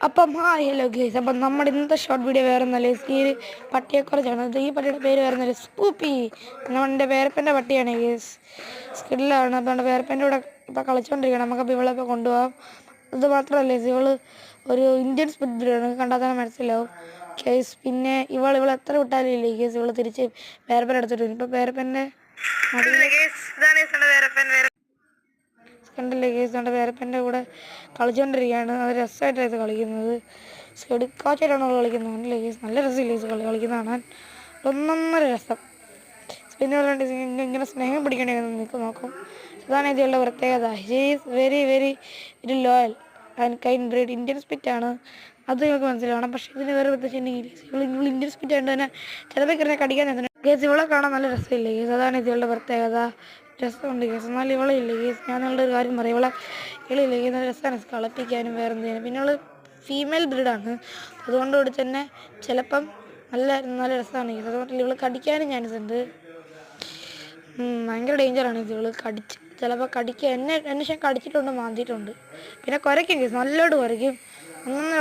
അപ്പം hello guys, അപ്പം നമ്മുടെ ഇന്നത്തെ ഷോർട്ട് വീഡിയോ വേറെ ഒന്നല്ലേ, ഈ പട്ടിയെക്കുറിച്ചാണ്. ഈ പട്ടിയുടെ പേര് വേറെ ഒന്നല്ലേ, സ്പൂപ്പി. നമ്മുടെ പേരപ്പൻ്റെ പട്ടിയാണ് ഗേസ്, സ്കിഡിലാണ്. അപ്പം നമ്മുടെ പേരപ്പൻ്റെ കൂടെ ഇപ്പം കളിച്ചുകൊണ്ടിരിക്കണം. നമുക്കപ്പോൾ ഇവളെ കൊണ്ടുപോകാം. ഇത് മാത്രമല്ല, ഇവള് ഒരു ഇന്ത്യൻ സ്പിറ്റ് ബ്രീഡാണ്, കണ്ടാൽ തന്നെ മനസ്സിലാവും കേസ്. പിന്നെ ഇവൾ എത്ര വിട്ടാലും ഇല്ലേ കേസ്, ഇവള് തിരിച്ച് പേരപ്പൻ എടുത്തിട്ട് വരും. ഇപ്പം പേരപ്പൻ്റെ കണ്ടില്ലേ കേസ്, നമ്മുടെ പേരപ്പൻ്റെ കൂടെ കളിച്ചുകൊണ്ടിരിക്കുകയാണ്. അത് രസമായിട്ടാണ് കളിക്കുന്നത്. എടുക്കാച്ചായിട്ടാണ് അവൾ കളിക്കുന്നത്. കണ്ടില്ലേ കേസ്, നല്ല രസമില്ലേ കേസ് കളിക്കുന്ന കാണാൻ, ഒന്നൊന്നര രസം. പിന്നെ ഇങ്ങനെ സ്നേഹം പിടിക്കണേ നിൽക്കും നോക്കും. ഇതാണ് ഇതിലുള്ള പ്രത്യേകത. He is very very very loyal and kind breed. Indian സ്പിറ്റാണ്, അത് നിങ്ങൾക്ക് മനസ്സിലാവണം. പക്ഷേ ഇതിന് വേറെ പ്രത്യേകിച്ച് ഇവൾ ഇന്ത്യൻ സ്പിറ്റ് ആയതുകൊണ്ട് തന്നെ ചിലപ്പോൾ കിടന്നെ കടിക്കാൻ കേസ്. ഇവളെ കാണാൻ നല്ല രസമില്ലേ കേസ്, അതാണ് ഇതിലുള്ള പ്രത്യേകത. രസമുണ്ട് കേസ്, എന്നാൽ ഇവളില്ലേ കേസ്. ഞാൻ നിങ്ങളുടെ ഒരു കാര്യം പറയും, ഇവളില്ലേ കേസ് നല്ല രസമാണ് കളിപ്പിക്കാനും വേറെ എന്തെങ്കിലും. പിന്നെ ഇവൾ ഫീമെയിൽ ബ്രീഡാണ്, അതുകൊണ്ടുകൂടി തന്നെ ചിലപ്പം നല്ല നല്ല രസമാണ് കേസ്. അതുകൊണ്ട് ഇവൾ കടിക്കാനും ചാൻസ് ഉണ്ട്. ഭയങ്കര ഡേഞ്ചറാണ് ഇത്. ഇവൾ ചിലപ്പോൾ എന്നെ കടിച്ചിട്ടുണ്ട്, മാന്തിയിട്ടുണ്ട്. പിന്നെ കുരയ്ക്കും കേസ്, നല്ലോട്ട് കുരയ്ക്കും. അങ്ങനെ